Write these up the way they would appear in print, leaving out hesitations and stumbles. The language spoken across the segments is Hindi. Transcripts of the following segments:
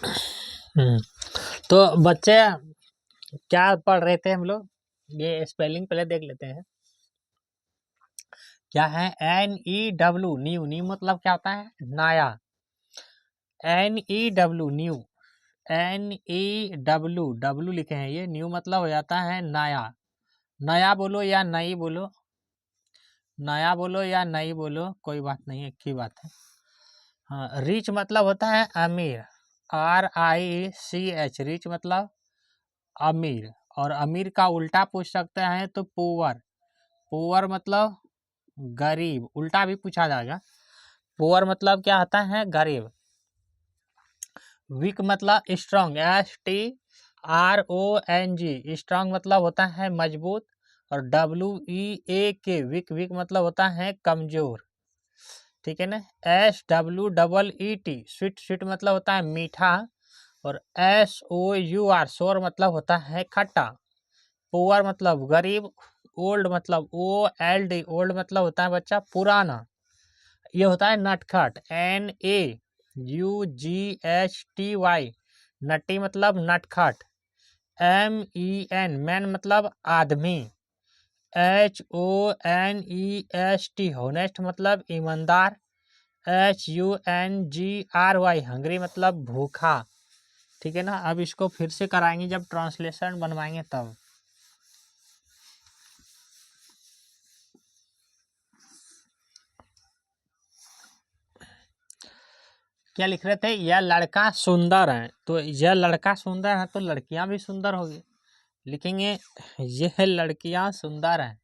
हम्म, तो बच्चे क्या पढ़ रहे थे हम लोग? ये स्पेलिंग पहले देख लेते हैं। क्या है? NEW, new. न्यू मतलब क्या होता है? नया। NEW, new. NEW, डब्लू लिखे हैं ये। न्यू मतलब हो जाता है नया। नया बोलो या नई बोलो, नया बोलो या नई बोलो, कोई बात नहीं, एक ही बात है। हाँ, रिच मतलब होता है अमीर। RICH, रिच मतलब अमीर। और अमीर का उल्टा पूछ सकते हैं तो पुअर। पुअर मतलब गरीब, उल्टा भी पूछा जाएगा। पुअर मतलब क्या होता है? गरीब। वीक मतलब स्ट्रांग, STRONG, स्ट्रांग मतलब होता है मजबूत। और WEAK, वीक, वीक मतलब होता है कमजोर। ठीक है ना? SWEET, स्वीट, स्वीट मतलब होता है मीठा। और SOUR, शोर मतलब होता है खट्टा। पुअर मतलब गरीब। ओल्ड मतलब OLD, ओल्ड मतलब होता है बच्चा पुराना। ये होता है नटखट, NAUGHTY, नटी मतलब नटखट। MEN, मैन मतलब आदमी। HONEST, होनेस्ट मतलब ईमानदार। HUNGRY, हंगरी मतलब भूखा। ठीक है ना? अब इसको फिर से कराएंगे जब ट्रांसलेशन बनवाएंगे तब। क्या लिख रहे थे? यह लड़का सुंदर है। तो यह लड़का सुंदर है तो लड़कियां भी सुंदर होगी। लिखेंगे यह लड़कियां सुंदर हैं।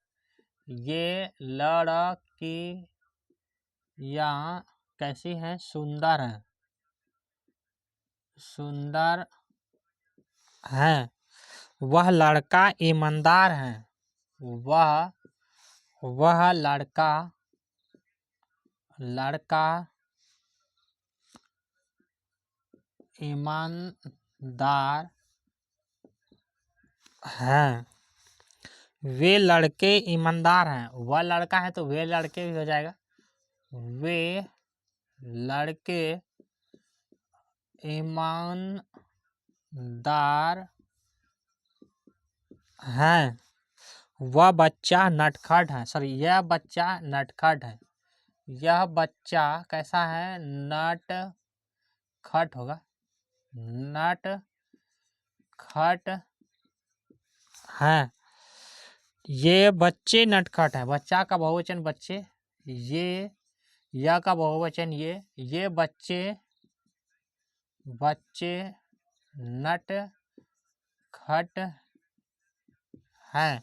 ये लड़कियां कैसी हैं? सुंदर हैं, सुंदर हैं। वह लड़का ईमानदार है। वह लड़का ईमानदार है। वे लड़के ईमानदार हैं। वह लड़का है तो वे लड़के भी हो जाएगा। वे लड़के ईमानदार हैं। वह बच्चा नटखट है। सॉरी, यह बच्चा नटखट है। यह बच्चा कैसा है? नटखट होगा। नटखट है। ये बच्चे नटखट हैं। बच्चा का बहुवचन बच्चे। ये, यह का बहुवचन ये बच्चे नटखट हैं।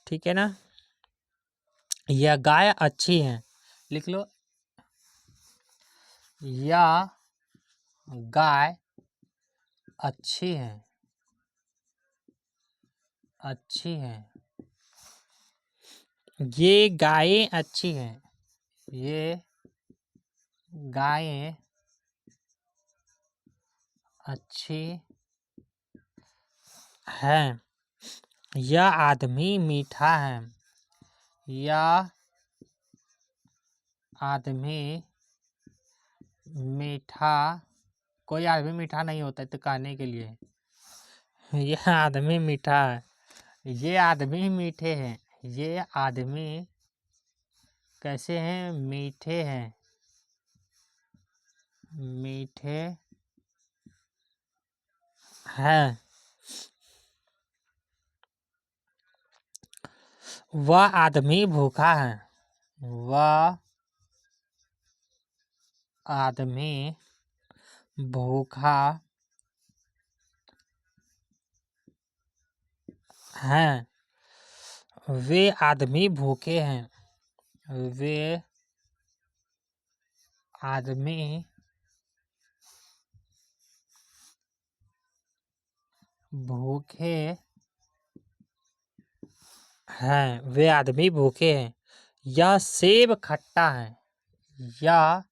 ठीक है ना? यह गाय अच्छी है। लिख लो, यह गाय अच्छी है, अच्छी है। ये गायें अच्छी हैं। ये गायें अच्छी हैं। यह आदमी मीठा है। यह आदमी मीठा, कोई आदमी मीठा नहीं होता है तो कहने के लिए। यह आदमी मीठा है। ये आदमी मीठे हैं। ये आदमी कैसे हैं? मीठे हैं, मीठे हैं। वह आदमी भूखा है। वह आदमी भूखा है। वे आदमी भूखे हैं। वे आदमी भूखे हैं। वे आदमी भूखे हैं। यह सेब खट्टा है। यह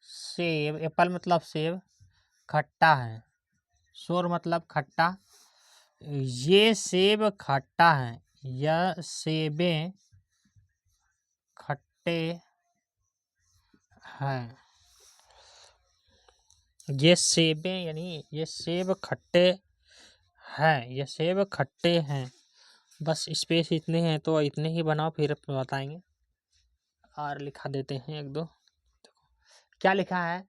सेब, एप्पल मतलब सेब, खट्टा है। शोर मतलब खट्टा। ये सेब खट्टा है। यह सेबें खट्टे हैं। ये सेबे यानी ये सेब खट्टे हैं, ये सेब खट्टे हैं। बस स्पेस इतने हैं तो इतने ही बनाओ, फिर बताएंगे। और लिखा देते हैं एक दो। क्या लिखा है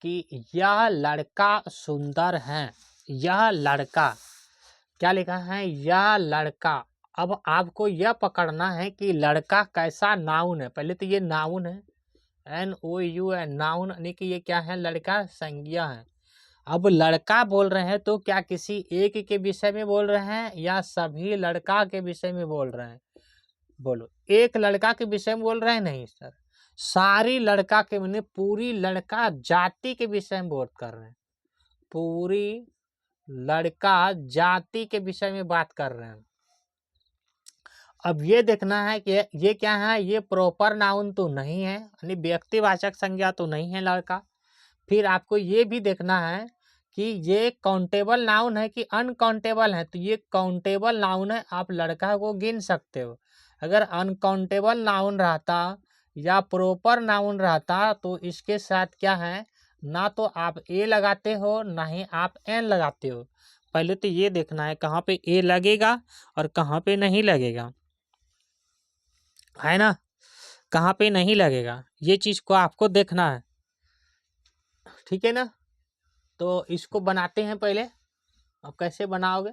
कि यह लड़का सुंदर है। यह लड़का, क्या लिखा है, यह लड़का। अब आपको यह पकड़ना है कि लड़का कैसा नाउन है। पहले तो ये नाउन है, NOUN, नाउन यानी कि ये क्या है, लड़का संज्ञा है। अब लड़का बोल रहे हैं तो क्या किसी एक के विषय में बोल रहे हैं या सभी लड़का के विषय में बोल रहे हैं? बोलो, एक लड़का के विषय में बोल रहे हैं? नहीं सर, सारी लड़का के, मैंने पूरी लड़का जाति के विषय में बात कर रहे हैं। पूरी लड़का जाति के विषय में बात कर रहे हैं। अब ये देखना है कि ये क्या है, ये प्रॉपर नाउन तो नहीं है, यानी व्यक्तिवाचक संज्ञा तो नहीं है लड़का। फिर आपको ये भी देखना है कि ये काउंटेबल नाउन है कि अनकाउंटेबल है। तो ये काउंटेबल नाउन है, आप लड़का को गिन सकते हो। अगर अनकाउंटेबल नाउन रहता या प्रॉपर नाउन रहता तो इसके साथ क्या है, ना तो आप ए लगाते हो ना ही आप एन लगाते हो। पहले तो ये देखना है कहाँ पे ए लगेगा और कहाँ पे नहीं लगेगा, है ना, कहाँ पे नहीं लगेगा, ये चीज को आपको देखना है। ठीक है ना, तो इसको बनाते हैं पहले। अब कैसे बनाओगे,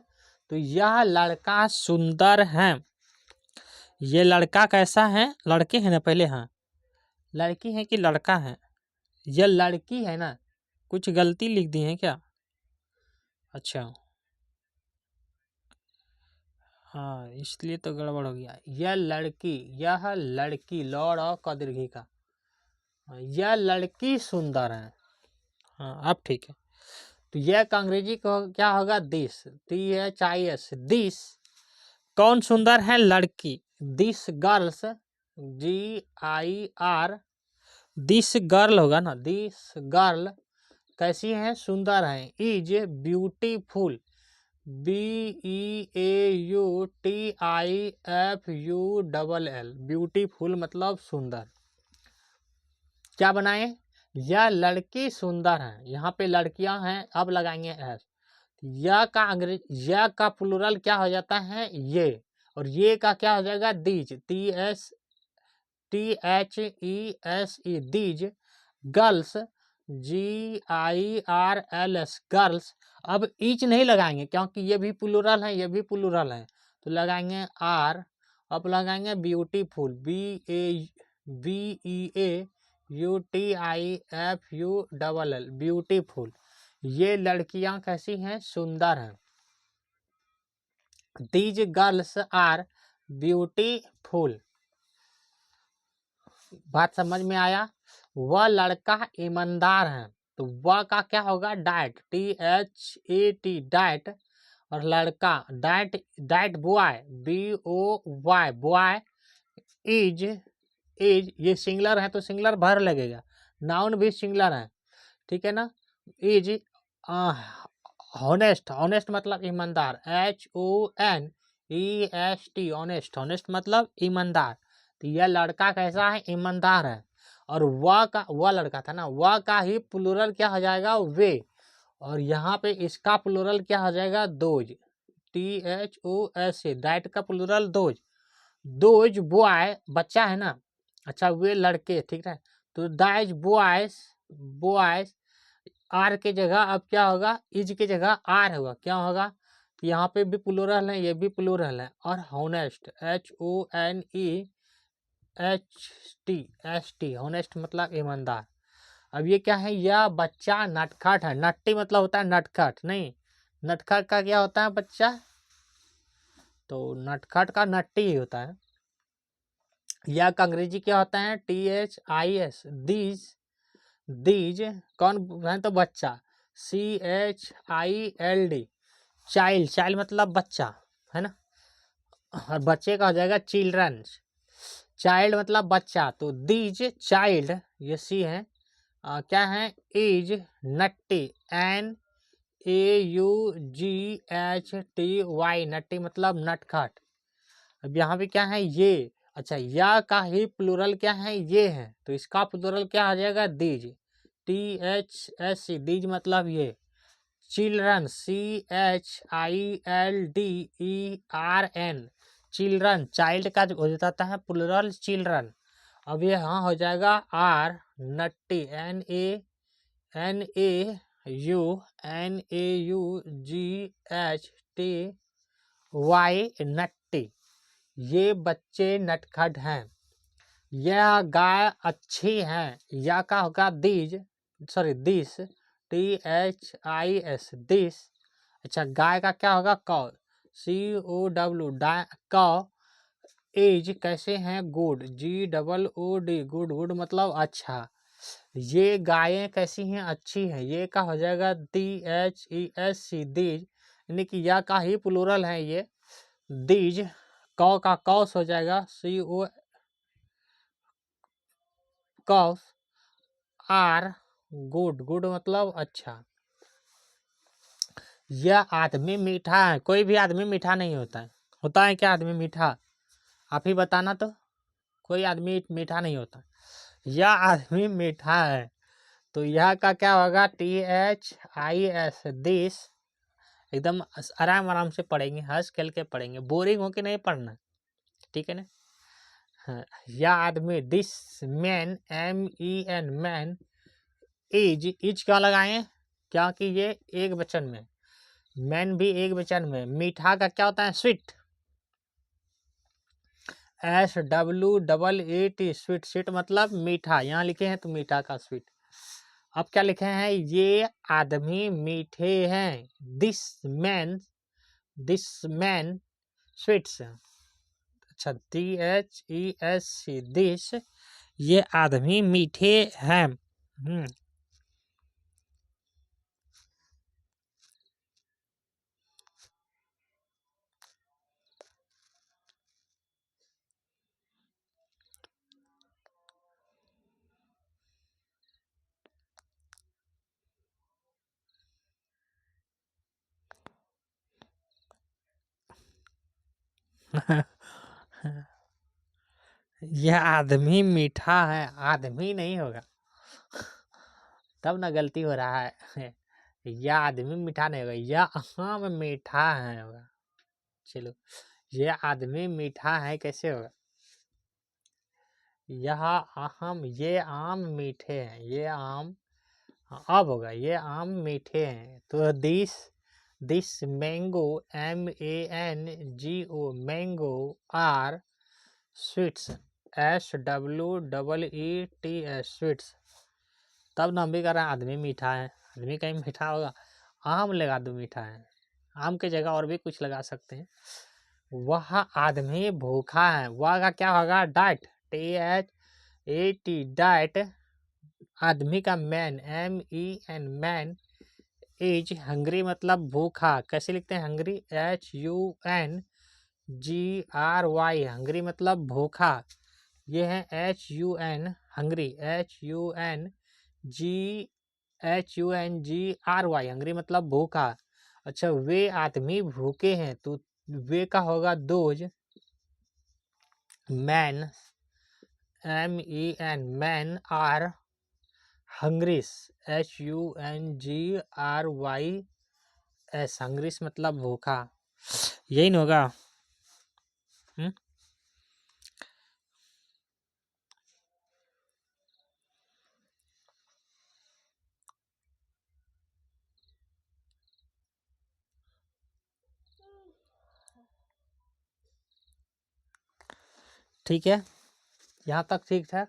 तो यह लड़का सुंदर है। ये लड़का कैसा है, लड़के हैं ना पहले, हाँ लड़की है कि लड़का है, ये लड़की है ना, कुछ गलती लिख दी है क्या? अच्छा हाँ, इसलिए तो गड़बड़ हो गया। यह लड़की, यह लड़की, लौड़ और कदीर्घी का, यह लड़की सुंदर है। हाँ अब ठीक है। तो यह का अंग्रेजी को क्या होगा, दिस, THIS, दिस। कौन सुंदर है, लड़की। This girls, GIR, this girl होगा ना, दिस गर्ल कैसी है, सुंदर है। इज ब्यूटीफुल, BEAUTIFULL, ब्यूटीफुल मतलब सुंदर। क्या बनाए, यह लड़की सुंदर है, यहाँ पे लड़कियां हैं, अब लगाएंगे एस। यह का अंग्रेजी, यह का प्लूरल क्या हो जाता है, ये, और ये का क्या हो जाएगा, these, THESE, these. Girls, GIRLS, girls. अब ईच नहीं लगाएंगे क्योंकि ये भी प्लूरल है, ये भी प्लूरल है, तो लगाएंगे आर। अब लगाएंगे ब्यूटीफुल, BEAUTIFULL, ब्यूटीफुल। ये लड़कियां कैसी हैं, सुंदर हैं। These girls are beautiful. बात समझ में आया। वह लड़का ईमानदार है, तो वह का क्या होगा, डाइट, THAT, डाइट। और लड़का, diet, diet boy, BOY, boy. Is, is ये सिंगलर है तो सिंगलर भर लगेगा, नाउन भी सिंगलर है, ठीक है ना। इज हॉनेस्ट, हॉनेस्ट मतलब ईमानदार, HONEST, ऑनेस्ट, ऑनेस्ट मतलब ईमानदार। तो यह लड़का कैसा है, ईमानदार है। और वह का, वह लड़का था ना, वह का ही प्लूरल क्या हो जाएगा, वे। और यहाँ पे इसका प्लूरल क्या हो जाएगा, दोज, THOS, दैट का प्लूरल दोज। दोज बॉय, बच्चा है ना, अच्छा वे लड़के, ठीक है। तो दाइज बॉयज, बॉयज। आर के जगह अब क्या होगा, इज के जगह आर होगा, क्या होगा, यहाँ पे भी प्लूरल है, ये भी प्लूरल है। और हॉनेस्ट, HONEST, हॉनेस्ट मतलब ईमानदार। अब ये क्या है, यह बच्चा नटखट है। नट्टी मतलब होता है नटखट, नहीं, नटखट का क्या होता है, बच्चा। तो नटखट का नट्टी ही होता है। यह का अंग्रेजी क्या होता है, THIS, दीज, दीज। कौन है, तो बच्चा, CHILD, चाइल्ड, चाइल्ड मतलब बच्चा, है ना। और बच्चे का हो जाएगा चिल्ड्रन, चाइल्ड मतलब बच्चा। तो दीज चाइल्ड, ये सी है, क्या है, इज नट्टी, NAUGHTY, नट्टी मतलब नटखट। अब यहाँ पे क्या है, ये, अच्छा या का ही प्लूरल क्या है, ये है, तो इसका प्लूरल क्या आ जाएगा, दीज। THSC दीज मतलब ये, चिल्ड्रन CHILDERN, चिल्ड्रन, चाइल्ड का जो हो जाता है प्लूरल चिल्ड्रन। अब ये हाँ हो जाएगा आर, नट्टी NANAUGHTY, नट्टी, ये बच्चे नटखट हैं। यह गाय अच्छी है, या का होगा these, sorry this, THIS this. अच्छा गाय का क्या होगा कौ, COW, कौ। एज कैसे हैं गुड, GOOD, गुड, गुड मतलब अच्छा। ये गायें कैसी हैं अच्छी हैं, ये का हो जाएगा DHESC दीज, यानी कि यह का ही प्लूरल है ये दीज। कौ का कौस हो जाएगा CO कौस, आर गुड, गुड मतलब अच्छा। यह आदमी मीठा है, कोई भी आदमी मीठा नहीं होता है, होता है क्या आदमी मीठा, आप ही बताना तो, कोई आदमी मीठा नहीं होता। यह आदमी मीठा है, तो यह का क्या होगा THIS दिस। एकदम आराम आराम से पढ़ेंगे, हंस खेल के पढ़ेंगे, बोरिंग हो के नहीं पढ़ना, ठीक है ना। हाँ, यह आदमी this man, MEN man, is क्या लगाए, क्योंकि ये एक वचन में, मैन भी एक वचन में। मीठा का क्या होता है स्वीट, SWEET, स्वीट, स्वीट मतलब मीठा, यहाँ लिखे हैं तो मीठा का स्वीट। अब क्या लिखे हैं, ये आदमी मीठे हैं, दिस मैन स्वीट्स। अच्छा THESC दिस, ये आदमी मीठे हैं। यह आदमी मीठा है, आदमी नहीं होगा, तब ना गलती हो रहा है। यह आदमी मीठा नहीं होगा, यह आम मीठा है होगा। चलो यह आदमी मीठा है कैसे होगा, यह आम, ये आम मीठे हैं, ये आम, अब होगा ये आम मीठे हैं। तो this mango, MANGO mango, are sweets, SWEETS sweets. तब ना हम भी कह रहे हैं आदमी मीठा है, आदमी कहीं मीठा होगा, आम लगा दो मीठा है, आम की जगह और भी कुछ लगा सकते हैं। वह आदमी भूखा है, वह का क्या होगा डाइट, THAT डाइट। आदमी का man, MEN man, is hungry मतलब भूखा, कैसे लिखते हैं हंग्री, HUNGRY, हंग्री मतलब भूखा। ये है HUN हंग्री, HUNGRY हंग्री मतलब भूखा। अच्छा वे आदमी भूखे हैं, तो वे का होगा those, men, MEN men, are hungrys, HUNGRYS hungrys मतलब भूखा, यही नहीं होगा। ठीक है, यहाँ तक ठीक था।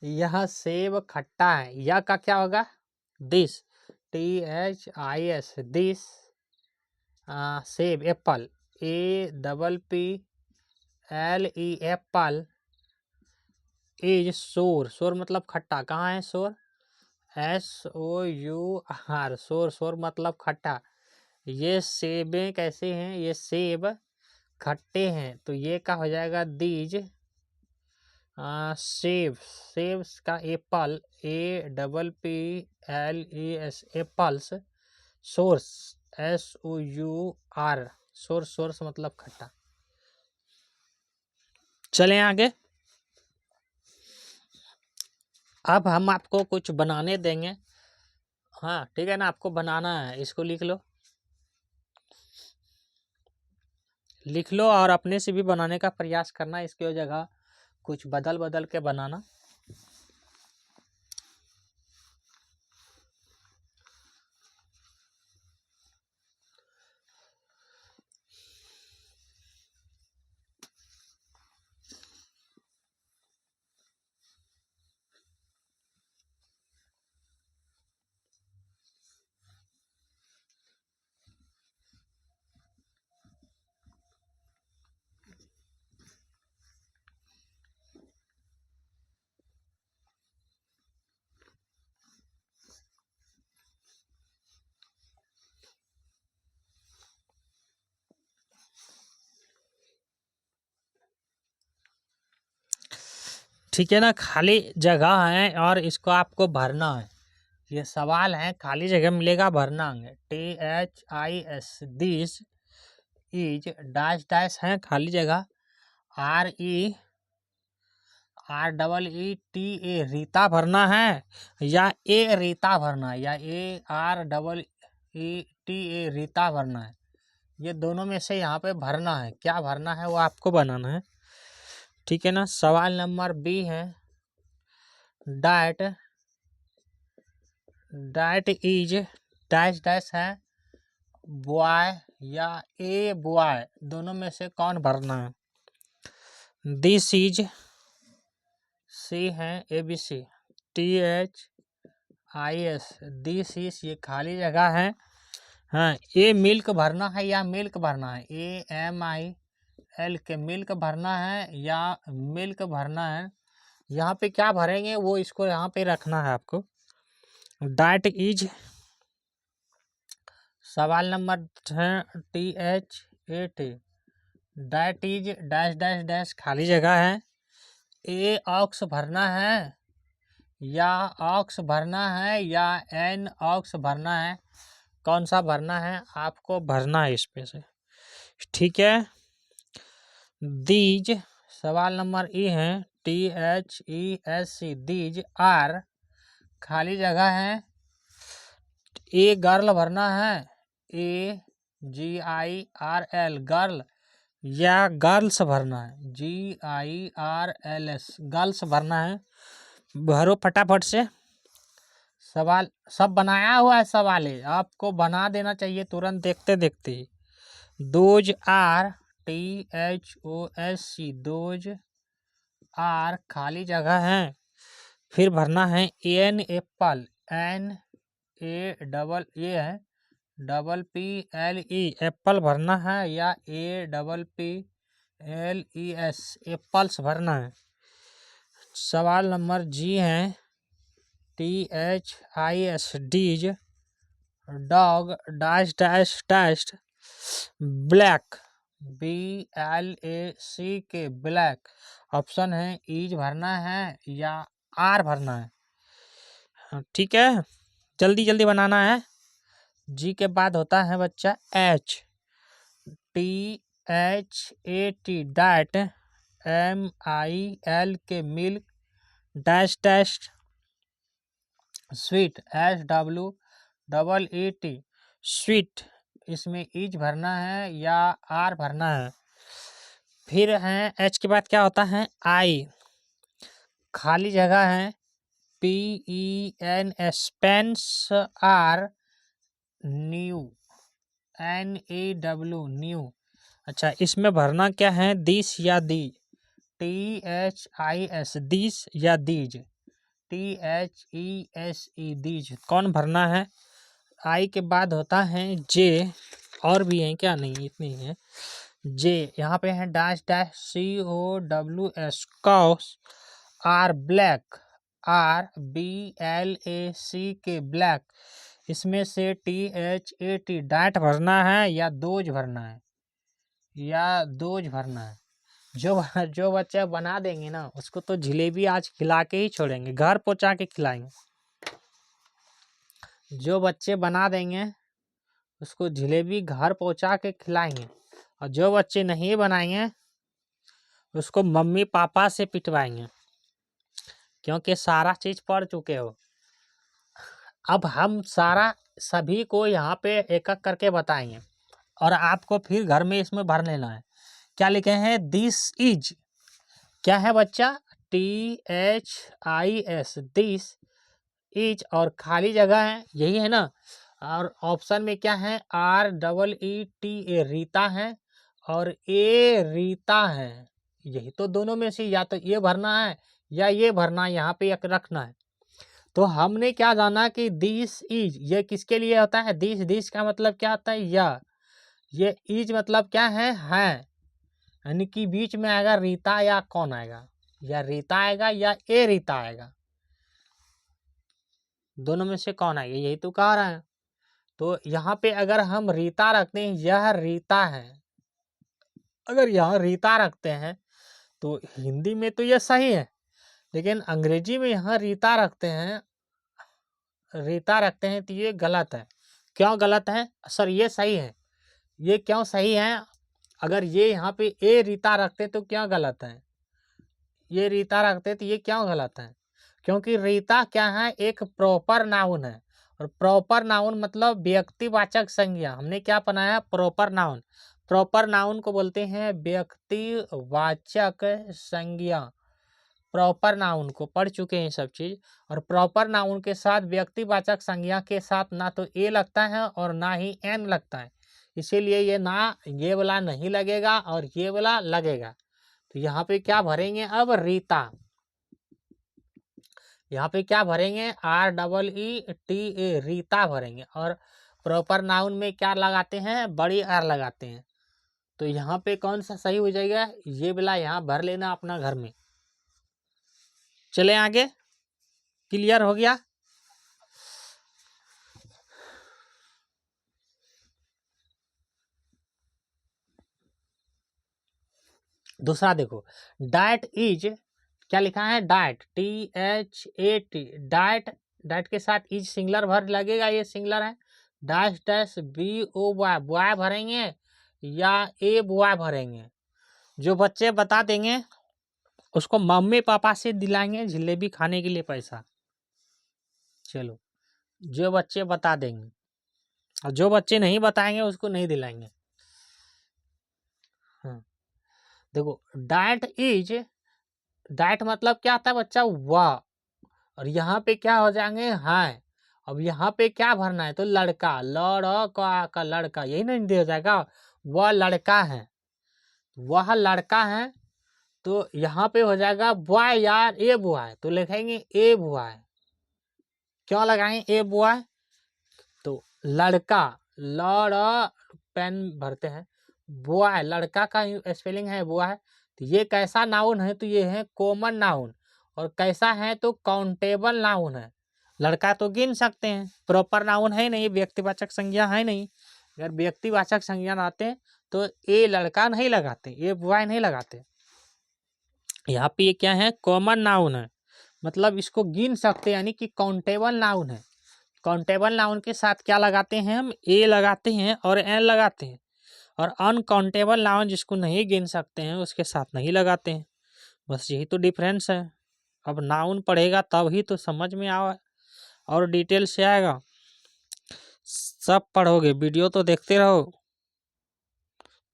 यह सेब खट्टा है, यह का क्या होगा दिस, THIS दिस, सेब एप्पल, APPLE एप्पल, इज सोर, सोर मतलब खट्टा, कहाँ है सोर, SOUR सोर, सोर मतलब खट्टा। ये सेबें कैसे हैं, ये सेब खट्टे हैं, तो ये का हो जाएगा दीज, सेब, सेब्स का Apple, APPLES apples, source, SOUR source, source मतलब खट्टा। चलें आगे। अब हम आपको कुछ बनाने देंगे। हाँ ठीक है ना, आपको बनाना है, इसको लिख लो, लिख लो और अपने से भी बनाने का प्रयास करना। इसकी जगह कुछ बदल बदल के बनाना। ठीक है ना, खाली जगह है और इसको आपको भरना है। ये सवाल है, खाली जगह मिलेगा, भरना है। THIS this is dash dash है खाली जगह, REREETA रीता भरना है, या रीता भरना है, या AREETA रीता भरना है। ये दोनों में से यहाँ पे भरना है, क्या भरना है वो आपको बनाना है। ठीक है ना। सवाल नंबर बी है, डैट इज डैश डैश है, बॉय या ए बॉय, दोनों में से कौन भरना है। दिस इज सी है, ABC, THIS दिस इज, ये खाली जगह है। हाँ, ए मिल्क भरना है या मिल्क भरना है, AMIL के मिल्क भरना है या मिल्क भरना है। यहाँ पे क्या भरेंगे वो इसको यहाँ पे रखना है आपको। डैट इज, सवाल नंबर है THAT, that is dash dash dash खाली जगह है, ए ऑक्स भरना है या ऑक्स भरना है या एन ऑक्स भरना है, कौन सा भरना है आपको भरना है इस पे से। ठीक है। दीज, सवाल नंबर ई है, THESC दीज आर, खाली जगह है, ए गर्ल भरना है, AGIRL गर्ल, या गर्ल्स भरना है, GIRLS गर्ल्स भरना है। भरो फटाफट से। सवाल सब बनाया हुआ है, सवाल है, आपको बना देना चाहिए तुरंत देखते देखते ही। Those are, THOSC those are, खाली जगह है, फिर भरना है एन एप्पल, NAAA है, PPLE एप्पल भरना है, या APPLES एप्पल्स भरना है। सवाल नंबर जी है, THIS these dog dash dash dash black, BLAC K black, option है ईज भरना है या आर भरना है। ठीक है, जल्दी जल्दी बनाना है। जी के बाद होता है बच्चा H, THAT डैट, MIL के milk, dash dash sweet, SWEET sweet, इसमें ईज भरना है या आर भरना है। फिर है H के बाद क्या होता है, I, खाली जगह है, PENS pens, are, new, NEW new. अच्छा, इसमें भरना क्या है, दिस या दी, THIS दिस या दीज, THESE दीज, कौन भरना है। आई के बाद होता है जे, और भी हैं क्या, नहीं इतनी है। जे यहाँ पे है dash dash COWS cows, are black, RBLAC K black, इसमें से THAT डैट भरना है या दोज भरना है, जो बच्चे बना देंगे ना उसको तो जलेबी आज खिला के ही छोड़ेंगे, घर पहुंचा के खिलाएंगे। जो बच्चे बना देंगे उसको जलेबी घर पहुंचा के खिलाएंगे, और जो बच्चे नहीं बनाएंगे उसको मम्मी पापा से पिटवाएंगे। क्योंकि सारा चीज पढ़ चुके हो। अब हम सारा सभी को यहाँ पे एक एक करके बताएंगे और आपको फिर घर में इसमें भर लेना है। क्या लिखे हैं? दिस इज, क्या है बच्चा? THIS, दिस इज, और खाली जगह है, यही है ना। और ऑप्शन में क्या है? REETA, रीता है, और ए रीता है। यही तो दोनों में से या तो ये भरना है या ये भरना है, यहाँ पे एक रखना है। तो हमने क्या जाना कि दिस इज ये किसके लिए होता है? दिस का मतलब क्या होता है? या ये इज मतलब क्या है? यानी कि बीच में आएगा रीता या कौन आएगा? या रीता आएगा या ए रीता आएगा, दोनों में से कौन आएगा, यही तो कह रहा है। तो यहाँ पे अगर हम रीता रखते हैं, यह रीता है, अगर यहाँ रीता रखते हैं तो हिंदी में तो ये सही है, लेकिन अंग्रेजी में यहाँ रीता रखते हैं तो ये गलत है। क्यों गलत है सर? ये सही है, ये क्यों सही है? अगर ये यहाँ पे ए रीता रखते तो क्या गलत है? ये रीता रखते तो ये क्यों गलत है? क्योंकि रीता क्या है? एक प्रॉपर नाउन है, और प्रॉपर नाउन मतलब व्यक्तिवाचक संज्ञा। हमने क्या बनाया? Proper noun. प्रॉपर नाउन को बोलते हैं व्यक्तिवाचक संज्ञा। प्रॉपर नाउन को पढ़ चुके हैं सब चीज। और प्रॉपर नाउन के साथ व्यक्तिवाचक संज्ञा के साथ ना तो ए लगता है और ना ही एन लगता है, इसीलिए ये ना ये वाला नहीं लगेगा और ये वाला लगेगा। तो यहाँ पे क्या भरेंगे? अब रीता, यहाँ पे क्या भरेंगे? REETA, रीता भरेंगे। और प्रॉपर नाउन में क्या लगाते हैं? बड़ी आर लगाते हैं। तो यहाँ पे कौन सा सही हो जाएगा? ये वाला यहाँ भर लेना अपना घर में। चले आगे, क्लियर हो गया? दूसरा देखो, डाइट इज, क्या लिखा है? Diet, THAT, diet. डाइट के साथ इज सिंगुलर भर लगेगा, ये सिंगुलर है। डैश डैश BOY, बॉय भरेंगे या ए बॉय भरेंगे? जो बच्चे बता देंगे उसको मम्मी पापा से दिलाएंगे जलेबी खाने के लिए पैसा। चलो, जो बच्चे बता देंगे, और जो बच्चे नहीं बताएंगे उसको नहीं दिलाएंगे। हाँ, देखो, डाइट इज, डाइट मतलब क्या आता है बच्चा? वाह। और यहाँ पे क्या हो जाएंगे? हाँ। अब यहाँ पे क्या भरना है? तो लड़का, लड़का का लड़का, यही नहीं दे जाएगा? वह लड़का है, वह लड़का है। तो यहाँ पे हो जाएगा बॉय यार, ए बॉय, तो लिखेंगे ए बॉय। क्यों लगाएंगे ए बॉय? तो लड़का, लड़ पेन भरते हैं, बॉय, लड़का का स्पेलिंग है बॉय। तो ये कैसा नाउन है? तो ये है कॉमन नाउन। और कैसा है? तो काउंटेबल नाउन है। लड़का तो गिन सकते हैं, प्रॉपर नाउन है नहीं, व्यक्तिवाचक संज्ञा है नहीं। अगर व्यक्तिवाचक संज्ञा आते तो ए लड़का नहीं लगाते, ये बॉय नहीं लगाते। यहाँ पे ये क्या है? कॉमन नाउन है, मतलब इसको गिन सकते हैं, यानी कि काउंटेबल नाउन है। काउंटेबल नाउन के साथ क्या लगाते हैं? हम ए लगाते हैं और एन लगाते हैं। और अनकाउंटेबल नाउन जिसको नहीं गिन सकते हैं उसके साथ नहीं लगाते हैं। बस यही तो डिफरेंस है। अब नाउन पढ़ेगा तब ही तो समझ में आवा और डिटेल से आएगा। सब पढ़ोगे, वीडियो तो देखते रहो।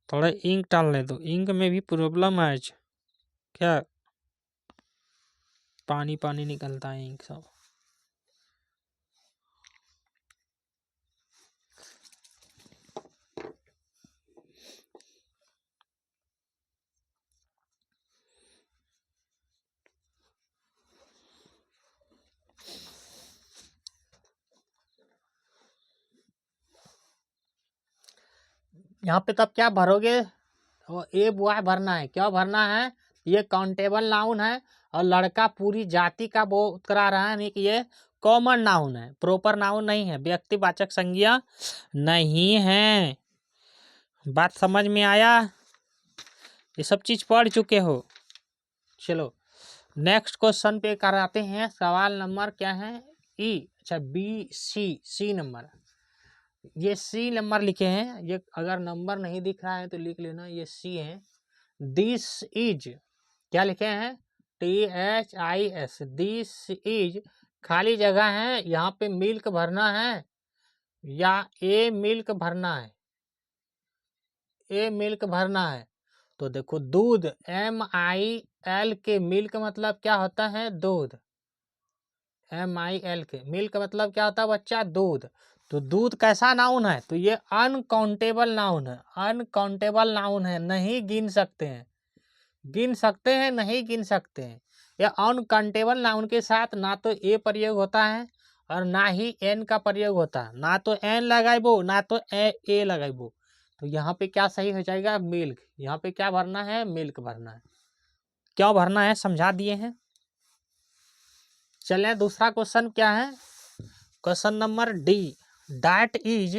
थोड़ा इंक डालने दो, इंक में भी प्रॉब्लम है आज। क्या पानी पानी निकलता है इंक सब। यहाँ पे तब क्या भरोगे? और ए बॉय भरना है। क्यों भरना है? ये काउंटेबल नाउन है और लड़का पूरी जाति का वो करा रहा है, नहीं कि ये कॉमन नाउन है, प्रॉपर नाउन नहीं है, व्यक्तिवाचक संज्ञा नहीं है। बात समझ में आया? ये सब चीज पढ़ चुके हो। चलो नेक्स्ट क्वेश्चन पे कराते हैं। सवाल नंबर क्या है? ई, अच्छा सी नंबर, ये सी नंबर लिखे हैं। ये अगर नंबर नहीं दिख रहा है तो लिख लेना, ये सी है। दिस इज, क्या लिखे हैं? THIS, दिस इज खाली जगह है, यहाँ पे मिल्क भरना है या ए मिल्क भरना है, ए मिल्क भरना है। तो देखो दूध, MIL के मिल्क मतलब क्या होता है, दूध। MIL के मिल्क मतलब क्या होता है बच्चा, दूध। तो दूध कैसा नाउन है, तो ये अनकाउंटेबल नाउन है, अनकाउंटेबल नाउन है, नहीं गिन सकते हैं, गिन सकते हैं नहीं गिन सकते हैं। यह अनकाउंटेबल नाउन के साथ ना तो ए प्रयोग होता है और ना ही एन का प्रयोग होता है, ना तो एन लगाइबो ना तो ए लगाइबो। तो यहाँ पे क्या सही हो जाएगा, मिल्क। यहाँ पे क्या भरना है, मिल्क भरना है। क्यों भरना है समझा दिए हैं। चलें दूसरा क्वेश्चन क्या है, question number D, that is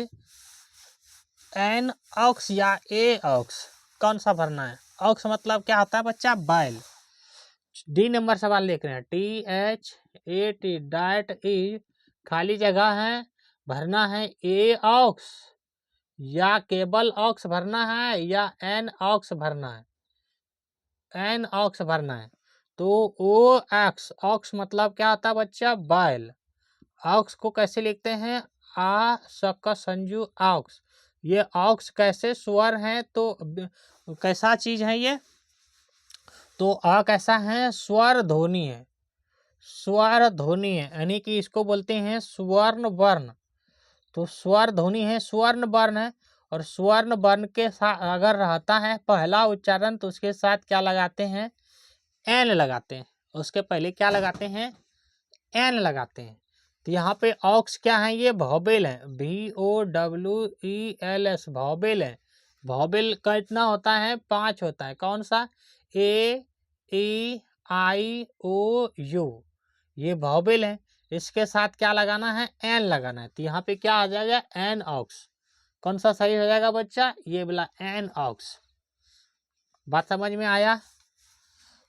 an ox या ए ऑक्स, कौन सा भरना है। ऑक्स मतलब क्या होता है बच्चा, बैल। डी नंबर सवाल लिख रहे हैं, THAT, डैट इज खाली जगह है, भरना है ए ऑक्स या केबल ऑक्स भरना है या एन ऑक्स भरना है, एन ऑक्स भरना है। तो ओ एक्स, ऑक्स मतलब क्या होता है बच्चा, बैल। ऑक्स को कैसे लिखते हैं, आ सक संजू ऑक्स। ये ऑक्स कैसे स्वर हैं, तो कैसा चीज है ये, तो आ कैसा है, स्वर ध्वनि है, स्वर ध्वनि है, यानी कि इसको बोलते हैं स्वर्ण वर्ण। तो स्वर ध्वनि है, स्वर्ण वर्ण है, और स्वर्ण वर्ण के साथ अगर रहता है पहला उच्चारण तो उसके साथ क्या लगाते हैं, एन लगाते हैं। उसके पहले क्या लगाते हैं, एन लगाते हैं। तो यहाँ पे ऑक्स क्या है, ये वॉवेल है, VOWELS, वॉवेल है। वॉवेल कितना होता है, 5 होता है। कौन सा, AEIOU, ये वॉवेल है। इसके साथ क्या लगाना है, एन लगाना है। तो यहाँ पे क्या आ जाएगा, एन ऑक्स। कौन सा सही हो जाएगा बच्चा, ये बोला एन ऑक्स। बात समझ में आया।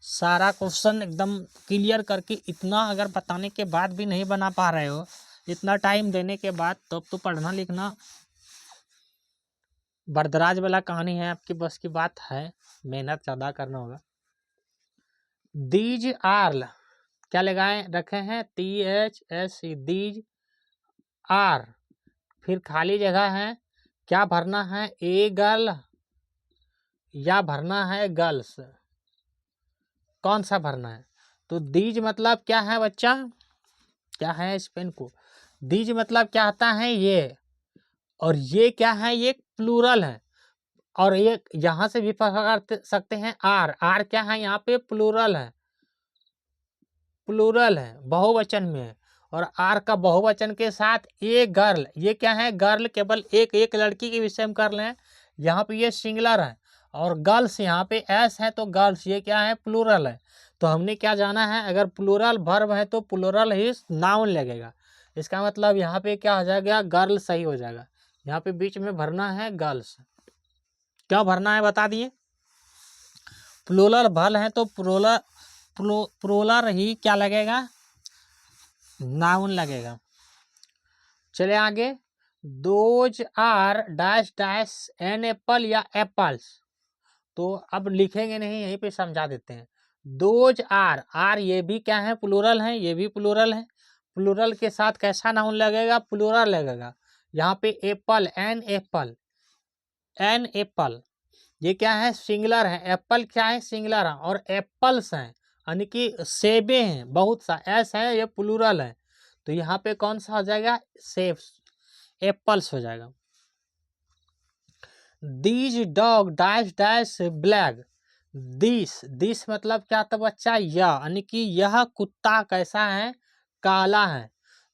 सारा क्वेश्चन एकदम क्लियर करके, इतना अगर बताने के बाद भी नहीं बना पा रहे हो, इतना टाइम देने के बाद, तब तो पढ़ना लिखना बरदराज वाला कहानी है, आपकी बस की बात है, मेहनत ज़्यादा करना होगा। दीज आर क्या लगाए रखे हैं, THS, दीज आर, फिर खाली जगह है, क्या भरना है, ए गर्ल या भरना है गर्ल्स, कौन सा भरना है। तो दीज मतलब क्या है बच्चा, क्या है इस पेन को, दीज मतलब क्या आता है, ये, और ये क्या है, ये प्लूरल है। और ये यहां से भी पकड़ सकते हैं, आर, आर क्या है, यहाँ पे प्लूरल है, प्लूरल है, बहुवचन में है। और आर का बहुवचन के साथ ए गर्ल, ये क्या है, गर्ल केवल एक एक लड़की के विषय में कर लें, यहाँ पे ये सिंगुलर है। और गर्ल्स यहाँ पे एस है, तो गर्ल्स ये क्या है, प्लूरल है। तो हमने क्या जाना है, अगर प्लूरल वर्ब है तो प्लूरल ही नाउन लगेगा। इसका मतलब यहाँ पे क्या हो जाएगा, गर्ल सही हो जाएगा। यहाँ पे बीच में भरना है गर्ल्स। क्या भरना है बता दिए, प्लूरल भल है तो प्लूरल ही क्या लगेगा, नाउन लगेगा। चले आगे, those are dash dash an apple या एप्पल्स। तो अब लिखेंगे नहीं, यहीं पे समझा देते हैं। दोज आर, आर ये भी क्या है, प्लूरल है, ये भी प्लूरल है। प्लूरल के साथ कैसा नाउन लगेगा, प्लूरल लगेगा। यहाँ पे apple, an apple, an apple, ये क्या है, सिंगुलर है। एप्पल क्या है, सिंगुलर है। और एप्पल्स हैं, यानी कि सेबे हैं, बहुत सा, एस है, ये प्लूरल है। तो यहाँ पे कौन सा हो जाएगा, सेब, एप्पल्स हो जाएगा। These dog dash dash black, this मतलब क्या था बच्चा, यानी कि यह कुत्ता कैसा है, काला है।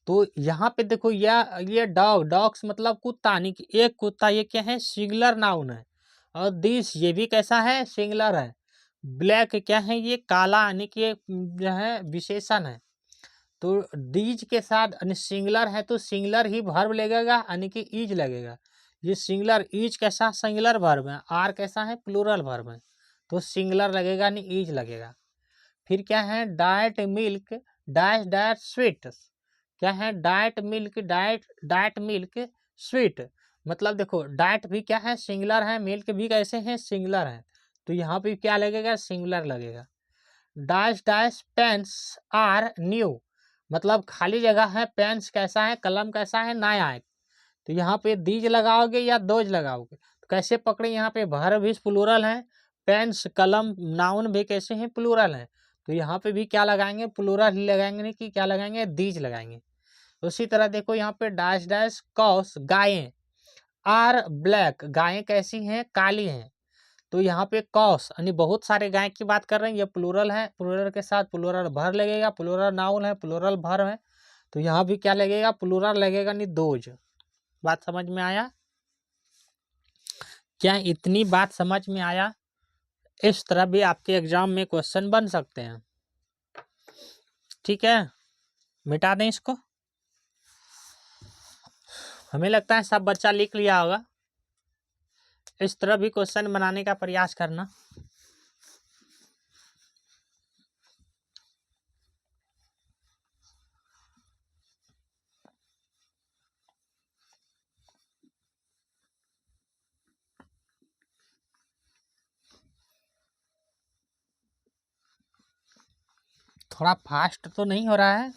तो यहाँ पे देखो, ये डॉग, डॉग्स मतलब कुत्ता, यानी कि एक कुत्ता, ये क्या है, सिंगुलर नाउन है। और दिस ये भी कैसा है, सिंगुलर है। ब्लैक क्या है, ये काला, यानी कि जो है विशेषण है। तो दीज के साथ सिंगुलर है तो सिंगुलर ही वर्ब लगेगा, यानी कि इज लगेगा। ये सिंगुलर, इज कैसा, सिंगुलर वर्ब है। आर कैसा है, प्लूरल वर्ब है। तो सिंगुलर लगेगा, नहीं इज लगेगा। फिर क्या है, diet milk dash dash sweet, क्या है, diet milk, diet milk sweet. मतलब देखो, डाइट भी क्या है, सिंगुलर है, मिल्क भी कैसे है, सिंगुलर है। तो यहाँ पे क्या लगेगा, सिंगुलर लगेगा। Dash dash pens are new, मतलब खाली जगह है, पेन्स कैसा है, कलम कैसा है, नया है। तो यहाँ पे दीज लगाओगे या दोज लगाओगे, तो कैसे पकड़े, यहाँ पे भर भी प्लूरल है, पेन्स कलम नाउन भी कैसे हैं, प्लूरल है। तो यहाँ पे भी क्या लगाएंगे, प्लूरल ही लगाएंगे, नहीं कि क्या लगाएंगे, दीज लगाएंगे। उसी तरह देखो यहाँ पे डैश डैश कॉस गायें आर ब्लैक, गायें कैसी हैं, काली हैं। तो यहाँ पे कॉस यानी बहुत सारे गाय की बात कर रहे हैं, ये प्लूरल है, प्लूरल के साथ प्लूरल भर लगेगा, प्लूरल नाउन है, प्लूरल भर है। तो यहाँ भी क्या लगेगा, प्लूरल लगेगा, नहीं दोज। बात समझ में आया? क्या इतनी बात समझ में आया? इस तरह भी आपके एग्जाम में क्वेश्चन बन सकते हैं। ठीक है, मिटा दें इसको। हमें लगता है सब बच्चा लिख लिया होगा। इस तरह भी क्वेश्चन बनाने का प्रयास करना। थोड़ा फास्ट तो नहीं हो रहा है,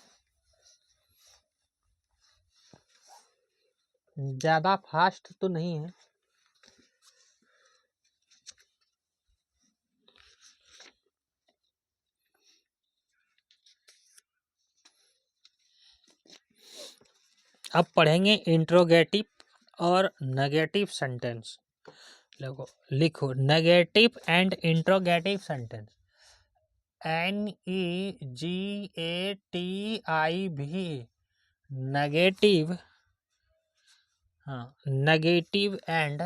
ज्यादा फास्ट तो नहीं है। अब पढ़ेंगे इंट्रोगेटिव और नेगेटिव सेंटेंस। लिखो negative and interrogative sentence. NEGATIV, negative, हाँ, negative and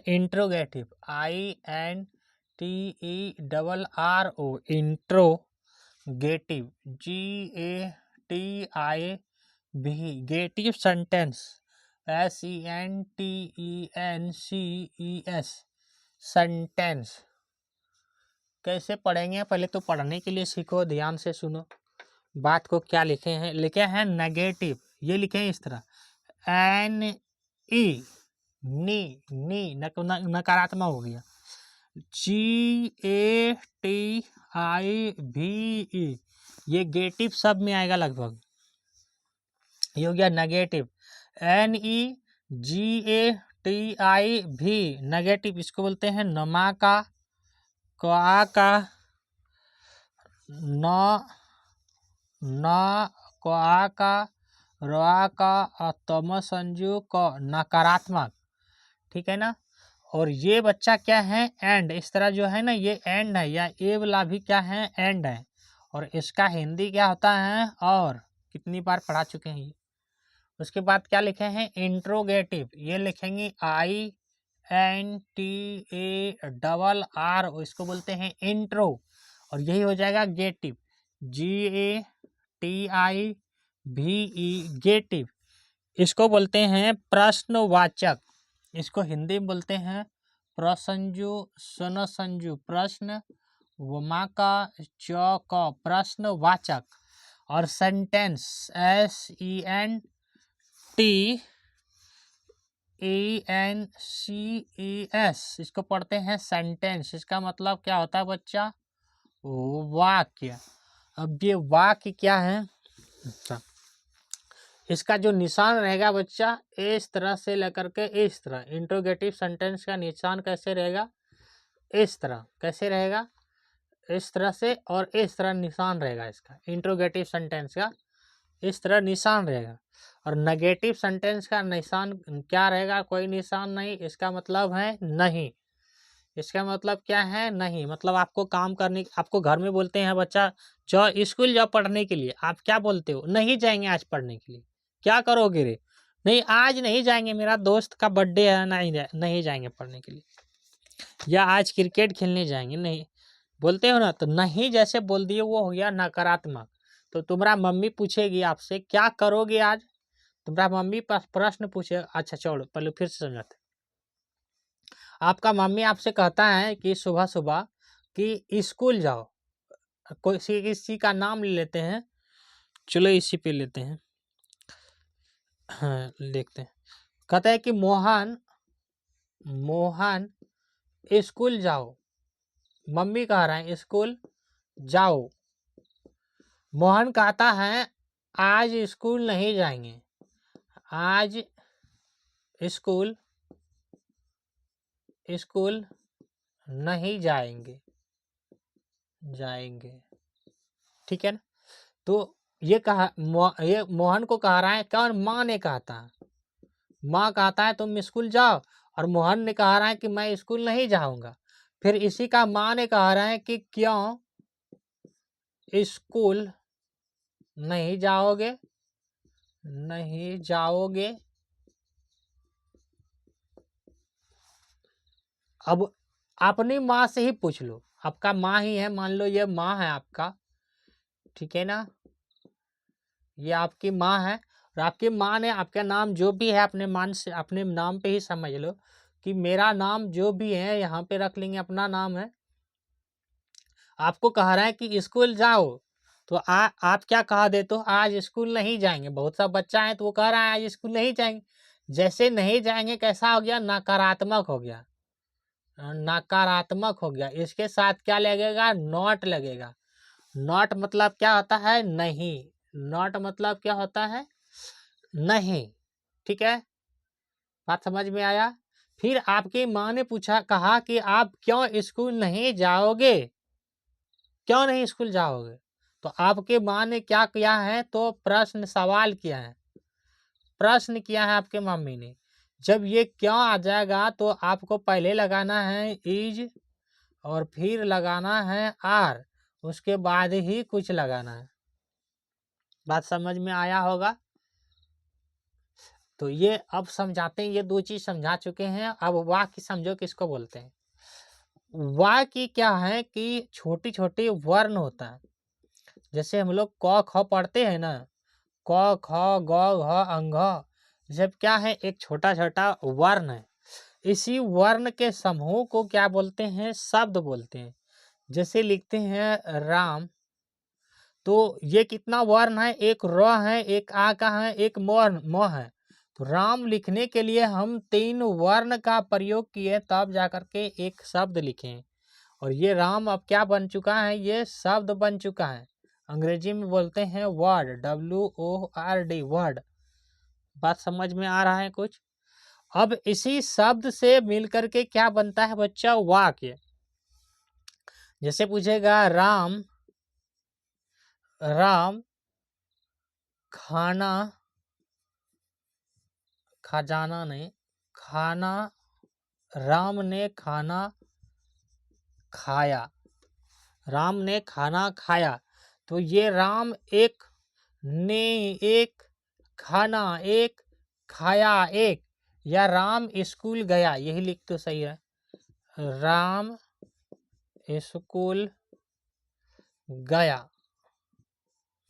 interrogative, INTERRO, interrogative, GATIV, gative sentence, SENTENCES, sentence. कैसे पढ़ेंगे, पहले तो पढ़ने के लिए सीखो, ध्यान से सुनो बात को। क्या लिखे हैं, लिखे हैं नेगेटिव, ये लिखे हैं इस तरह, NE, नी नकारात्मक हो गया, GATIVE, ये गेटिव सब में आएगा लगभग, ये हो गया नेगेटिव। NEGATIV, नेगेटिव, इसको बोलते हैं नमा का, क्वा का, न क्वा का, रा का, तम संजू का, नकारात्मक। ठीक है ना। और ये बच्चा क्या है, एंड, इस तरह जो है ना, ये एंड है, या ए वाला भी क्या है, एंड है। और इसका हिंदी क्या होता है, और कितनी बार पढ़ा चुके हैं ये। उसके बाद क्या लिखे हैं, इंट्रोगेटिव, ये लिखेंगे INTARR, इसको बोलते हैं इंट्रो, और यही हो जाएगा गेटिव, GATIVE, गेटिव। इसको बोलते हैं प्रश्नवाचक, इसको हिंदी में बोलते हैं प्रसंजु, सन संजु, प्रश्न, वमा का, च का, प्रश्नवाचक। और सेंटेंस, SENTENCES, इसको पढ़ते हैं सेंटेंस। इसका मतलब क्या होता है बच्चा, वाक्य। अब ये वाक्य क्या है, इसका जो निशान रहेगा बच्चा, इस तरह से लेकर के इस तरह। इंट्रोगेटिव सेंटेंस का निशान कैसे रहेगा, इस तरह। कैसे रहेगा, इस तरह से, और इस तरह निशान रहेगा इसका। इंट्रोगेटिव सेंटेंस का इस तरह निशान रहेगा, और नेगेटिव सेंटेंस का निशान क्या रहेगा, कोई निशान नहीं। इसका मतलब है नहीं। इसका मतलब क्या है, नहीं। मतलब आपको काम करने, आपको घर में बोलते हैं बच्चा जाओ स्कूल जाओ पढ़ने के लिए, आप क्या बोलते हो, नहीं जाएंगे आज पढ़ने के लिए। क्या करोगे रे, नहीं आज नहीं जाएंगे, मेरा दोस्त का बर्थडे है, नहीं जाएंगे पढ़ने के लिए। या आज क्रिकेट खेलने जाएंगे, नहीं बोलते हो ना, तो नहीं जैसे बोल दिए वो हो गया नकारात्मक। तो तुम्हारा मम्मी पूछेगी आपसे क्या करोगे आज, तुम्हारा मम्मी पास प्रश्न पूछे, अच्छा चलो पहले फिर से समझाते। आपका मम्मी आपसे कहता है कि सुबह सुबह कि स्कूल जाओ, कोई किसी का नाम ले लेते हैं, चलो इसी पे लेते हैं, हाँ देखते हैं। कहता है कि मोहन स्कूल जाओ, मम्मी कह रहे हैं स्कूल जाओ। मोहन कहता है आज स्कूल नहीं जाएंगे, आज स्कूल स्कूल नहीं जाएंगे, जाएंगे। ठीक है ना। तो ये ये मोहन को कह रहा है, कौन? माँ ने कहता है, माँ कहता है तुम स्कूल जाओ, और मोहन ने कह रहा है कि मैं स्कूल नहीं जाऊंगा। फिर इसी का माँ ने कह रहा है कि क्यों स्कूल नहीं जाओगे, नहीं जाओगे। अब अपनी माँ से ही पूछ लो, आपका माँ ही है, मान लो ये माँ है आपका, ठीक है ना, ये आपकी माँ है, और आपकी माँ ने आपका नाम जो भी है अपने मान से, अपने नाम पे ही समझ लो कि मेरा नाम जो भी है यहाँ पे रख लेंगे, अपना नाम है। आपको कह रहा है कि स्कूल जाओ, तो आप क्या कहा देते हो? आज स्कूल नहीं जाएंगे। बहुत सा बच्चा है तो वो कह रहा है आज स्कूल नहीं जाएंगे। जैसे नहीं जाएंगे कैसा हो गया? नकारात्मक हो गया, नकारात्मक हो गया। इसके साथ क्या लगेगा? नॉट लगेगा। नॉट मतलब क्या होता है? नहीं। नॉट मतलब क्या होता है? नहीं। ठीक है, बात समझ में आया? फिर आपकी माँ ने पूछा, कहा कि आप क्यों स्कूल नहीं जाओगे, क्यों नहीं स्कूल जाओगे? तो आपके माँ ने क्या किया है? तो प्रश्न सवाल किया है, प्रश्न किया है आपके मम्मी ने। जब ये क्यों आ जाएगा तो आपको पहले लगाना है इज, और फिर लगाना है आर, उसके बाद ही कुछ लगाना है। बात समझ में आया होगा? तो ये अब समझाते हैं, ये दो चीज समझा चुके हैं। अब वाक्य समझो किसको बोलते हैं। वाक्य क्या है कि छोटी छोटी वर्ण होता है। जैसे हम लोग क ख पढ़ते हैं ना, क ख ग घ अंग, जब क्या है? एक छोटा छोटा वर्ण है। इसी वर्ण के समूह को क्या बोलते हैं? शब्द बोलते हैं। जैसे लिखते हैं राम, तो ये कितना वर्ण है? एक र है, एक आ का है, एक म है। तो राम लिखने के लिए हम 3 वर्ण का प्रयोग किए, तब जाकर के एक शब्द लिखे। और ये राम अब क्या बन चुका है? ये शब्द बन चुका है। अंग्रेजी में बोलते हैं वर्ड, WORD, वर्ड। बात समझ में आ रहा है कुछ? अब इसी शब्द से मिलकर के क्या बनता है बच्चा? वाक्य। जैसे पूछेगा राम, राम खाना, खजाना नहीं, खाना, राम ने खाना खाया, राम ने खाना खाया। तो ये राम एक, ने एक, खाना एक, खाया एक, या राम स्कूल गया, यही लिख तो सही है। राम स्कूल गया,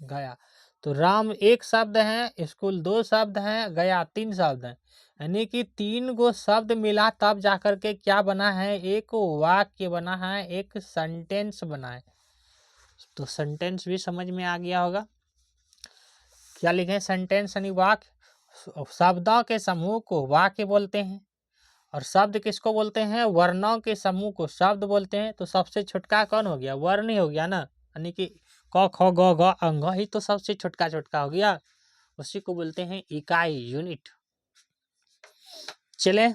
गया। तो राम एक शब्द है, स्कूल 2 शब्द हैं, गया 3 शब्द हैं। यानी कि 3 गो शब्द मिला तब जाकर के क्या बना है? एक वाक्य बना है, एक सेंटेंस बना है। तो सेंटेंस भी समझ में आ गया होगा। क्या लिखे? सेंटेंस यानी वाक्य। शब्दों के समूह को वाक्य बोलते हैं, और शब्द किसको बोलते हैं? वर्णों के समूह को शब्द बोलते हैं। तो सबसे छोटका कौन हो गया? वर्ण ही हो गया ना, यानी कि क ख ग घ अंग ही तो सबसे छोटका छोटका हो गया। उसी को बोलते हैं इकाई, यूनिट। चले,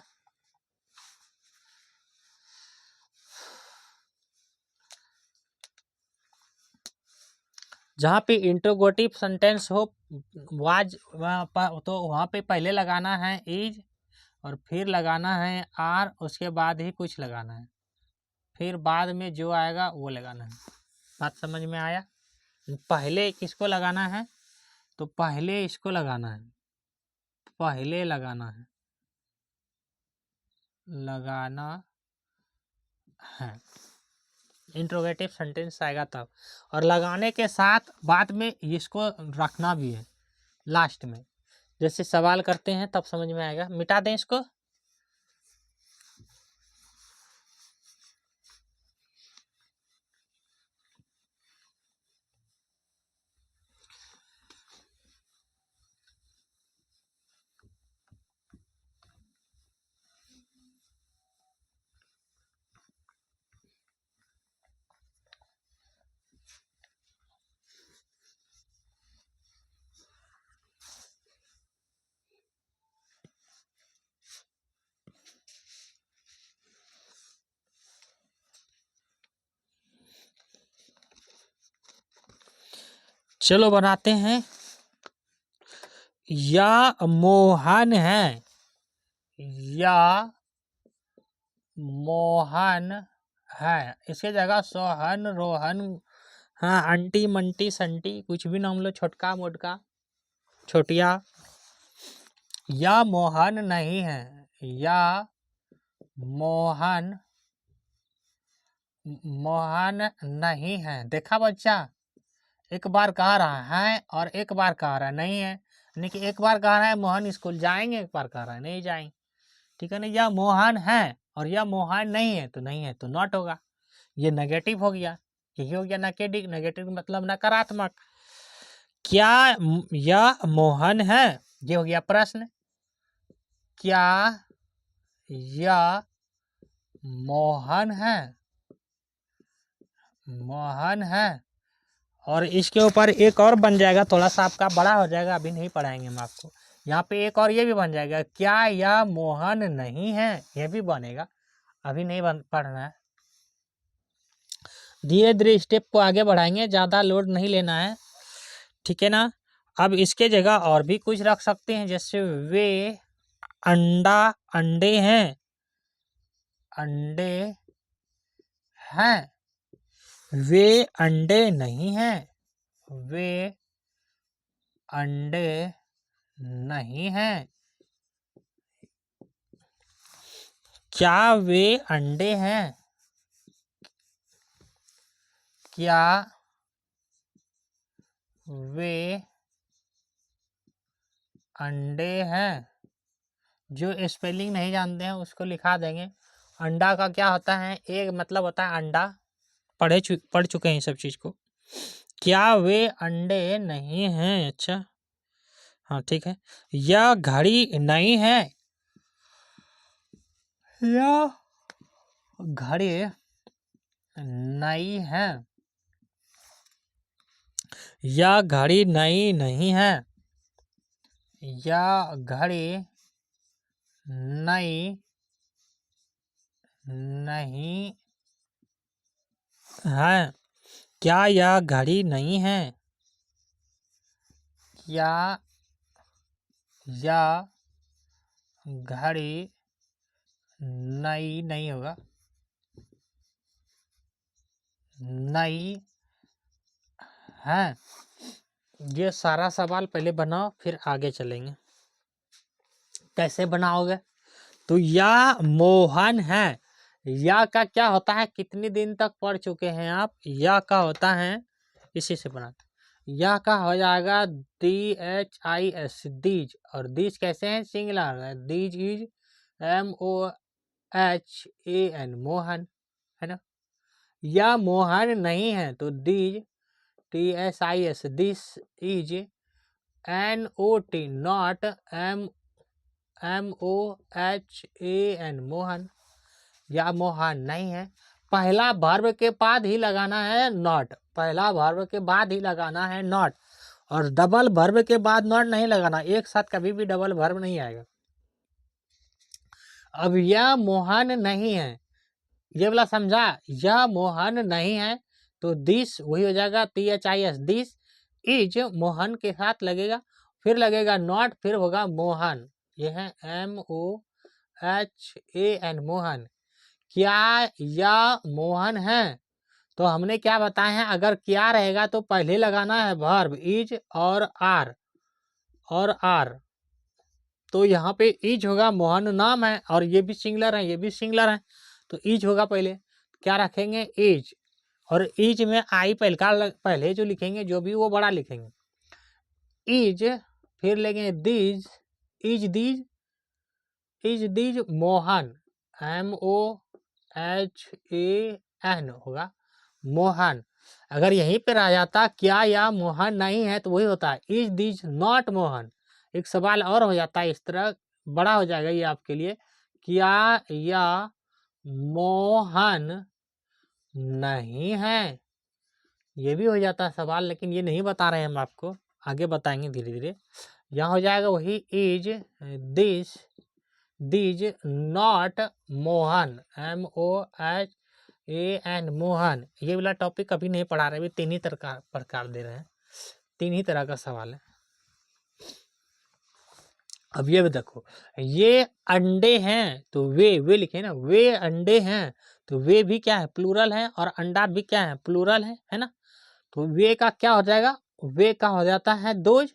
जहाँ पे इंट्रोगेटिव सेंटेंस हो, वाज तो वहाँ पे पहले लगाना है इज, और फिर लगाना है आर, उसके बाद ही कुछ लगाना है, फिर बाद में जो आएगा वो लगाना है। बात समझ में आया? पहले किसको लगाना है? तो पहले इसको लगाना है, पहले लगाना है, लगाना है। इंट्रोगेटिव सेंटेंस आएगा तब, और लगाने के साथ बाद में इसको रखना भी है लास्ट में। जैसे सवाल करते हैं तब समझ में आएगा। मिटा दें इसको। चलो बनाते हैं। या मोहन है, या मोहन है, इसके जगह सोहन, रोहन, हाँ अंटी मंटी संटी कुछ भी नाम लो, छोटका मोटका छोटिया। या मोहन नहीं है, या मोहन मोहन नहीं है। देखा बच्चा, एक बार कह रहा है और एक बार कह रहा है नहीं है, यानी कि एक बार कह रहा है मोहन स्कूल जाएंगे, एक बार कह रहा है नहीं जाएंगे। ठीक है ना, या मोहन है और या मोहन नहीं है, तो नहीं है तो नॉट होगा, ये नेगेटिव हो गया, यही हो गया नेगेटिव। नेगेटिव मतलब नकारात्मक। क्या या मोहन है, ये हो गया प्रश्न। क्या या मोहन है, मोहन है। और इसके ऊपर एक और बन जाएगा, थोड़ा सा आपका बड़ा हो जाएगा, अभी नहीं पढ़ाएंगे हम आपको। यहाँ पे एक और ये भी बन जाएगा, क्या या मोहन नहीं है, ये भी बनेगा, अभी नहीं पढ़ना है। धीरे धीरे स्टेप को आगे बढ़ाएंगे, ज़्यादा लोड नहीं लेना है, ठीक है ना। अब इसके जगह और भी कुछ रख सकते हैं, जैसे वे अंडा अंडे हैं, अंडे हैं। वे अंडे नहीं हैं, वे अंडे नहीं हैं। क्या वे अंडे हैं, क्या वे अंडे हैं। जो स्पेलिंग नहीं जानते हैं उसको लिखा देंगे। अंडा का क्या होता है, एक मतलब होता है अंडा, पढ़ चुके हैं सब चीज़ को। क्या वे अंडे नहीं हैं, अच्छा हाँ ठीक है। या घड़ी नहीं है, या घड़ी नहीं है, या घड़ी नई नहीं है, या घड़ी नई नहीं है। क्या या घड़ी नहीं है, क्या या घड़ी नई नहीं होगा, नई है। ये सारा सवाल पहले बनाओ, फिर आगे चलेंगे। कैसे बनाओगे, तो या मोहन है, या का क्या होता है, कितने दिन तक पढ़ चुके हैं आप, या का होता है, इसी से बनाते, या का हो जाएगा DHIS, दीज। और दीज कैसे हैं, सिंगुलर है, दीज इज MOHAN, मोहन, है ना। या मोहन नहीं है, तो these TSIS, this is NOT, not MOHAN, Mohan. या मोहन नहीं है, पहला वर्ब के बाद ही लगाना है नॉट, पहला वर्ब के बाद ही लगाना है नॉट, और डबल वर्ब के बाद नॉट नहीं लगाना, एक साथ कभी भी डबल वर्ब नहीं आएगा। अब या मोहन नहीं है, ये वाला समझा, या मोहन नहीं है, तो दिस वही हो जाएगा THIS, दिस इज मोहन के साथ लगेगा, फिर लगेगा नॉट, फिर होगा मोहन, ये है MOHAN, मोहन। क्या या मोहन है, तो हमने क्या बताया है, अगर क्या रहेगा तो पहले लगाना है वर्ब इज और आर, तो यहाँ पे इज होगा, मोहन नाम है और ये भी सिंगुलर है, ये भी सिंगुलर है, तो इज होगा पहले, क्या रखेंगे इज, और इज में आई पहले जो लिखेंगे जो भी वो बड़ा लिखेंगे, इज, फिर लेंगे these, is these Mohan, MOHAN होगा, मोहन। अगर यहीं पर आ जाता क्या या मोहन नहीं है, तो वही होता है इज दीज नॉट मोहन, एक सवाल और हो जाता है, इस तरह बड़ा हो जाएगा ये आपके लिए, क्या या मोहन नहीं है, ये भी हो जाता है सवाल, लेकिन ये नहीं बता रहे हैं हम आपको, आगे बताएंगे धीरे धीरे। यहाँ हो जाएगा वही is these not Mohan, MOHAN, Mohan. ये वाला टॉपिक अभी नहीं पढ़ा रहे, अभी 3 ही प्रकार दे रहे हैं, तीन ही तरह का सवाल है। अब ये भी देखो, ये अंडे हैं तो वे लिखे ना, वे अंडे हैं तो वे भी क्या है, प्लूरल है, और अंडा भी क्या है, प्लूरल है ना। तो वे का क्या हो जाएगा, वे का हो जाता है दोज,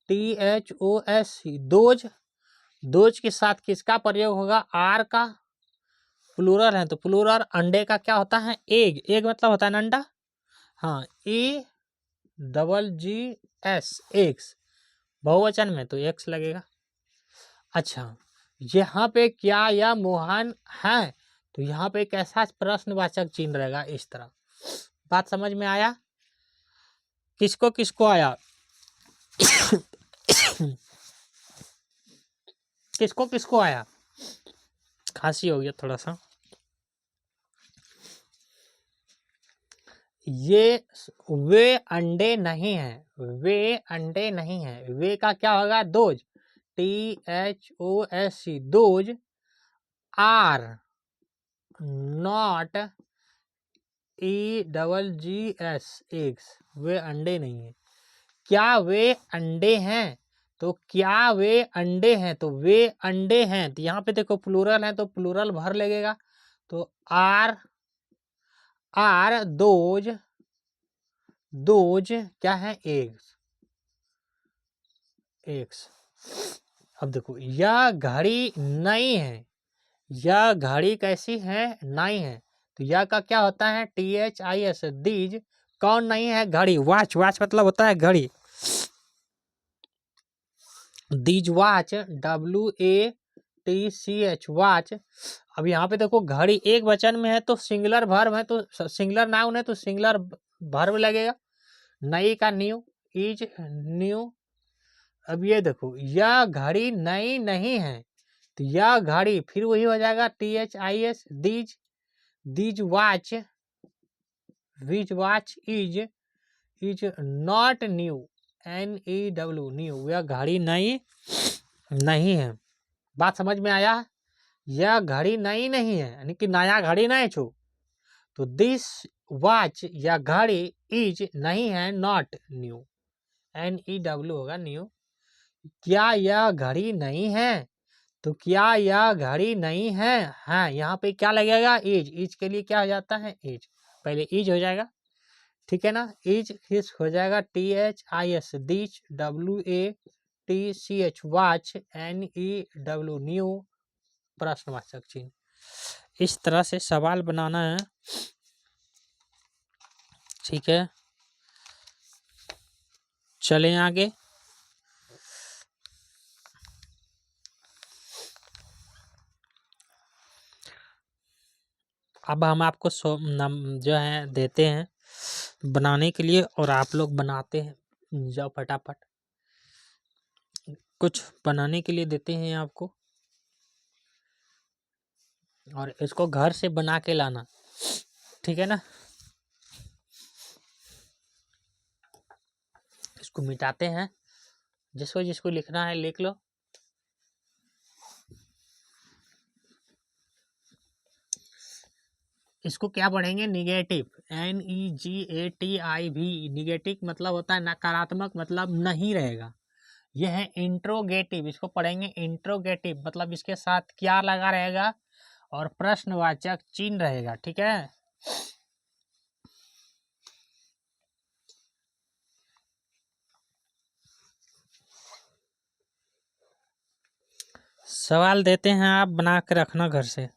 THOS, दोज। दोज के साथ किसका प्रयोग होगा, आर का, प्लूरल है तो प्लूरल। अंडे का क्या होता है, एग, एग मतलब होता है ना अंडा, हाँ, EGGS, एग्स, बहुवचन में तो एक्स लगेगा। अच्छा, यहाँ पे क्या या मोहन है, तो यहाँ पे कैसा प्रश्नवाचक चिन्ह रहेगा, इस तरह। बात समझ में आया, किसको किसको आया किसको किसको आया, खांसी हो गया थोड़ा सा। ये वे अंडे नहीं हैं, वे अंडे नहीं हैं, वे का क्या होगा, those, THOS, those are not EGGS, eggs, वे अंडे नहीं है। क्या वे अंडे हैं, तो क्या वे अंडे हैं, तो वे अंडे हैं, तो यहाँ पे देखो प्लूरल है तो प्लूरल भर लगेगा, तो आर दोज, दोज क्या है, एग्स, एग्स। अब देखो, यह घड़ी नई है, यह घड़ी कैसी है, नई है, तो यह का क्या होता है, THIS, दीज, कौन नहीं है, घड़ी, वॉच, वॉच मतलब होता है घड़ी, दीज वॉच, WATCH, वॉच। अब यहाँ पे देखो, घड़ी एक वचन में है तो सिंगुलर वर्ब है, तो सिंगुलर नाउन है तो सिंगुलर वर्ब लगेगा, नई का न्यू, इज न्यू। अब ये देखो, यह घड़ी नई नहीं है, तो यह घड़ी फिर वही हो जाएगा, THIS, these, these watch, which watch is not new, NEW, new, यह घड़ी नई नहीं है। बात समझ में आया, यह घड़ी नई नहीं है, यानी कि नया घड़ी नहीं छू, तो दिस वॉच या घड़ी इज नहीं है, नॉट न्यू, NEW होगा, न्यू। क्या यह घड़ी नहीं है, तो क्या यह घड़ी नहीं है, हाँ, यहाँ पे क्या लगेगा, इज, इज के लिए क्या हो जाता है, इज, पहले इज हो जाएगा, ठीक है ना, इज किस हो जाएगा, THIS, दीच, WATCH, watch, NEW, new, प्रश्नवाचक चिन्ह। इस तरह से सवाल बनाना है, ठीक है। चलें आगे। अब हम आपको जो है देते हैं बनाने के लिए, और आप लोग बनाते हैं, जाओ फटाफट, कुछ बनाने के लिए देते हैं आपको, और इसको घर से बना के लाना, ठीक है ना। इसको मिटाते हैं, जिसको जिसको लिखना है लिख लो। इसको क्या पढ़ेंगे, निगेटिव, NEGATIV, निगेटिव मतलब होता है नकारात्मक, मतलब नहीं रहेगा। यह है इंट्रोगेटिव, इसको पढ़ेंगे इंट्रोगेटिव, मतलब इसके साथ क्या लगा रहेगा, और प्रश्नवाचक चिन्ह रहेगा, ठीक है। सवाल देते हैं, आप बना के रखना घर से।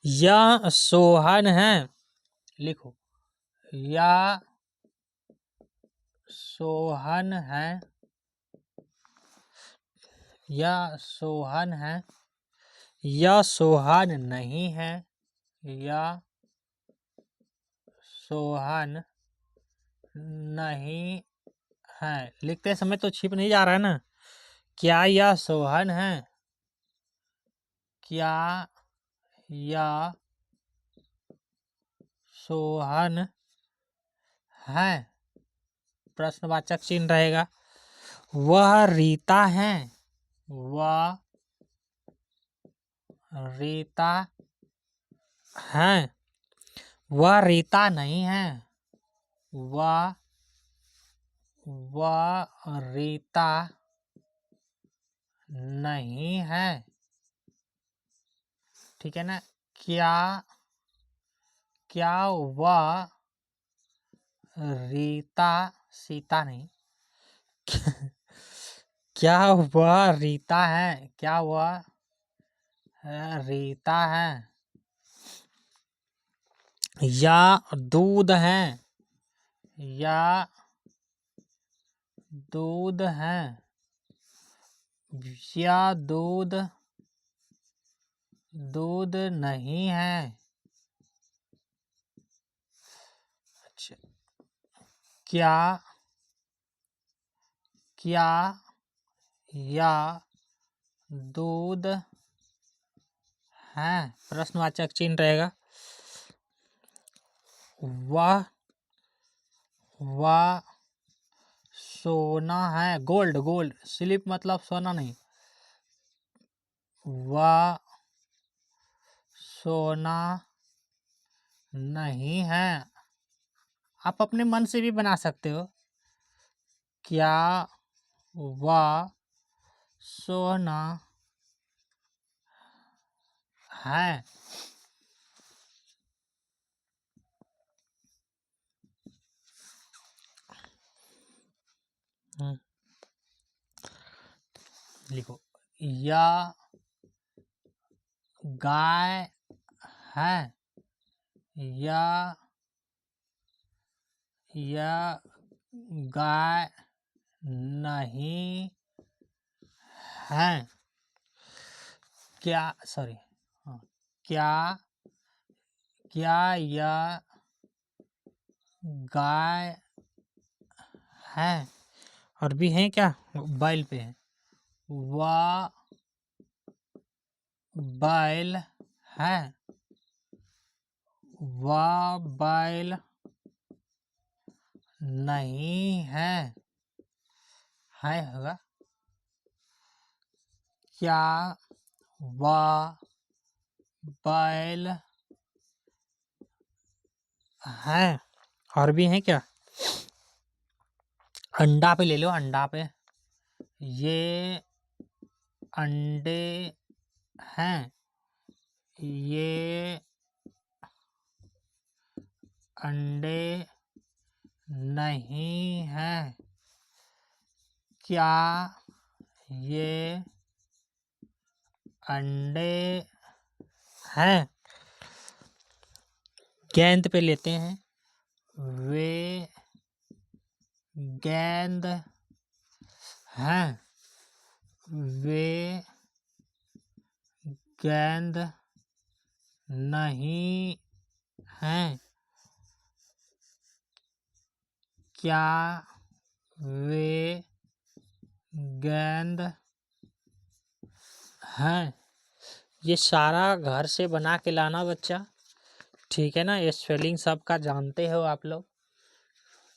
यह सोहन है, लिखो, या सोहन है, या सोहन है, या सोहन नहीं है, या सोहन नहीं है। लिखते समय तो छिप नहीं जा रहा है ना, क्या यह सोहन है, क्या यह सोहन है, प्रश्नवाचक चिन्ह रहेगा। वह रीता है, वह रीता है, वह रीता नहीं है। वह रीता नहीं है। ठीक है ना। क्या वह रीता, सीता नहीं, क्या वह रीता है? क्या वह रीता है? या दूध है? या दूध है? या दूध नहीं है। अच्छा, क्या या दूध है? प्रश्नवाचक चिन्ह रहेगा। वह सोना है। गोल्ड स्लिप मतलब सोना नहीं। वह सोना नहीं है। आप अपने मन से भी बना सकते हो। क्या वह सोना है? लिखो। या गाय है। या गाय नहीं है। क्या सॉरी क्या यह गाय है? और भी है क्या? बैल पे है। वह बैल है। वह बैल नहीं है। होगा। क्या वह बैल है? और भी है क्या? अंडा पे ले लो। अंडा पे ये अंडे हैं। ये अंडे नहीं हैं। क्या ये अंडे हैं? गेंद पे लेते हैं। वे गेंद हैं। वे गेंद नहीं हैं। क्या वे गेंद हैं? ये सारा घर से बना के लाना बच्चा। ठीक है ना। ये स्पेलिंग सबका जानते हो आप लोग।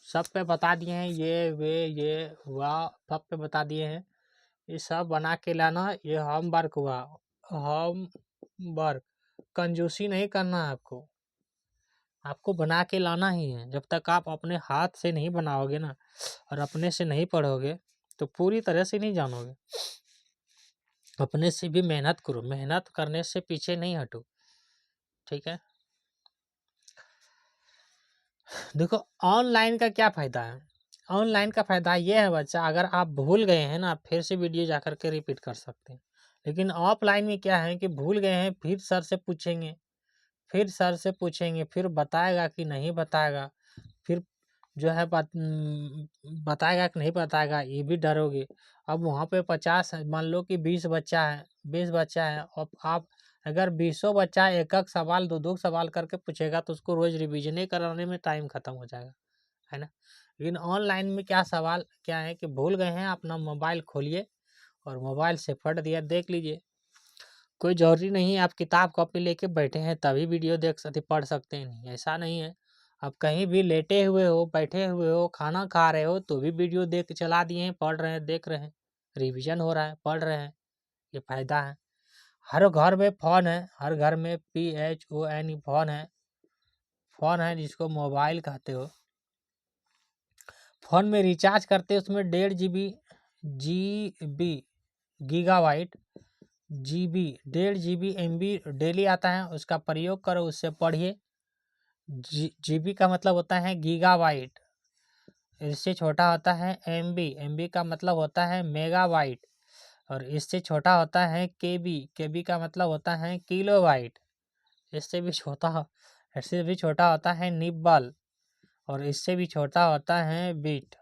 सब पे बता दिए हैं। ये वे ये वाह सब पे बता दिए हैं। ये सब बना के लाना। ये होमवर्क हुआ। होमवर्क कंजूसी नहीं करना है आपको। आपको बना के लाना ही है। जब तक आप अपने हाथ से नहीं बनाओगे ना और अपने से नहीं पढ़ोगे तो पूरी तरह से नहीं जानोगे। अपने से भी मेहनत करो। मेहनत करने से पीछे नहीं हटो। ठीक है। देखो ऑनलाइन का क्या फ़ायदा है। ऑनलाइन का फ़ायदा ये है बच्चा, अगर आप भूल गए हैं ना फिर से वीडियो जा कर के रिपीट कर सकते हैं। लेकिन ऑफलाइन में क्या है कि भूल गए हैं फिर सर से पूछेंगे। फिर बताएगा कि नहीं बताएगा। फिर जो है बताएगा कि नहीं बताएगा ये भी डरोगे। अब वहाँ पे 50 मान लो कि 20 बच्चा है, 20 बच्चा है। अब आप अगर 20 बच्चा एक एक सवाल दो दो सवाल करके पूछेगा तो उसको रोज रिविजन कराने में टाइम खत्म हो जाएगा, है ना। लेकिन ऑनलाइन में क्या सवाल क्या है कि भूल गए हैं, अपना मोबाइल खोलिए और मोबाइल से फट दिया देख लीजिए। कोई ज़रूरी नहीं है आप किताब कॉपी लेके बैठे हैं तभी वीडियो देख सकते पढ़ सकते हैं, नहीं ऐसा नहीं है। आप कहीं भी लेटे हुए हो, बैठे हुए हो, खाना खा रहे हो तो भी वीडियो देख के चला दिए हैं, पढ़ रहे हैं, देख रहे हैं, रिवीजन हो रहा है, पढ़ रहे हैं। ये फ़ायदा है। हर घर में फ़ोन है। हर घर में PHONE फ़ोन है। फ़ोन है जिसको मोबाइल कहते हो, फ़ोन में रिचार्ज करते हो, उसमें 1.5 GB gigabyte GB 1.5 GB MB daily आता है, उसका प्रयोग करो, उससे पढ़िए। GB का मतलब होता है गीगाबाइट, इससे छोटा होता है MB का मतलब होता है मेगाबाइट, और इससे छोटा होता है KB का मतलब होता है किलोबाइट, इससे भी छोटा होता है निब्बल, और इससे भी छोटा होता है बिट।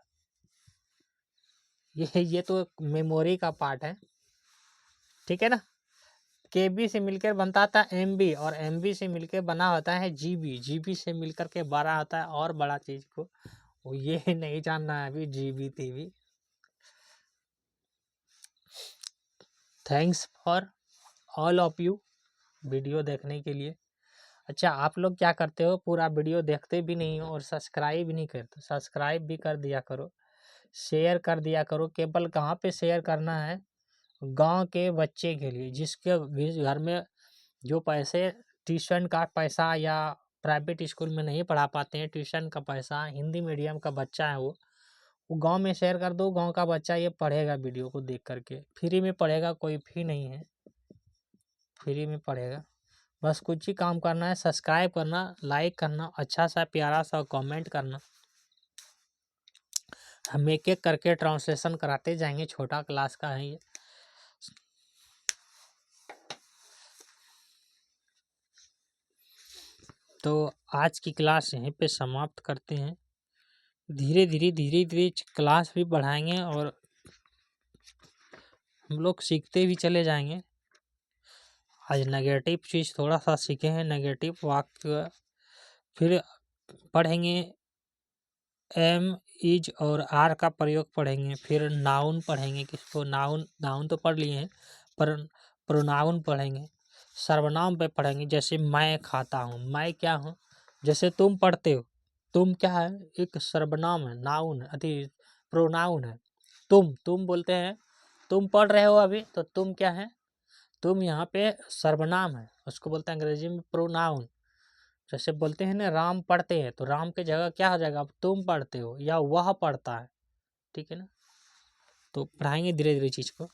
ये तो मेमोरी का पार्ट है, ठीक है ना। KB से मिलकर बनता था MB, और MB से मिलकर बना होता है GB से मिलकर के बड़ा होता है और बड़ा चीज को, वो ये नहीं जानना है अभी GB TV। Thanks for all of you video देखने के लिए। अच्छा, आप लोग क्या करते हो, पूरा वीडियो देखते भी नहीं हो और सब्सक्राइब भी नहीं करते। सब्सक्राइब भी कर दिया करो, शेयर कर दिया करो। केवल कहाँ पे शेयर करना है, गांव के बच्चे के लिए, जिसके घर में जो पैसे ट्यूशन का पैसा या प्राइवेट स्कूल में नहीं पढ़ा पाते हैं, ट्यूशन का पैसा, हिंदी मीडियम का बच्चा है वो गांव में शेयर कर दो। गांव का बच्चा ये पढ़ेगा, वीडियो को देख करके फ्री में पढ़ेगा, कोई फी नहीं है, फ्री में पढ़ेगा। बस कुछ ही काम करना है, सब्सक्राइब करना, लाइक करना, अच्छा सा प्यारा सा कमेंट करना। हम एक एक करके ट्रांसलेशन कराते जाएंगे, छोटा क्लास का है ये। तो आज की क्लास यहीं पे समाप्त करते हैं। धीरे धीरे क्लास भी बढ़ाएंगे और हम लोग सीखते भी चले जाएंगे। आज नेगेटिव चीज़ थोड़ा सा सीखे हैं, नेगेटिव वाक्य, फिर पढ़ेंगे एम, इज और आर का प्रयोग पढ़ेंगे, फिर नाउन पढ़ेंगे, किसको नाउन तो पढ़ लिए हैं, पर प्रोनाउन पढ़ेंगे, सर्वनाम पे पढ़ेंगे। जैसे मैं खाता हूँ, मैं क्या हूँ, जैसे तुम पढ़ते हो, तुम क्या है, एक सर्वनाम है, नाउन अति प्रोनाउन है। तुम बोलते हैं, तुम पढ़ रहे हो अभी, तो तुम क्या है, तुम यहाँ पे सर्वनाम है, उसको बोलते हैं अंग्रेजी में प्रोनाउन। जैसे बोलते हैं ना राम पढ़ते हैं, तो राम के जगह क्या हो जाएगा, अब तुम पढ़ते हो या वह पढ़ता है, ठीक है ना। तो पढ़ाएंगे धीरे धीरे चीज़ को।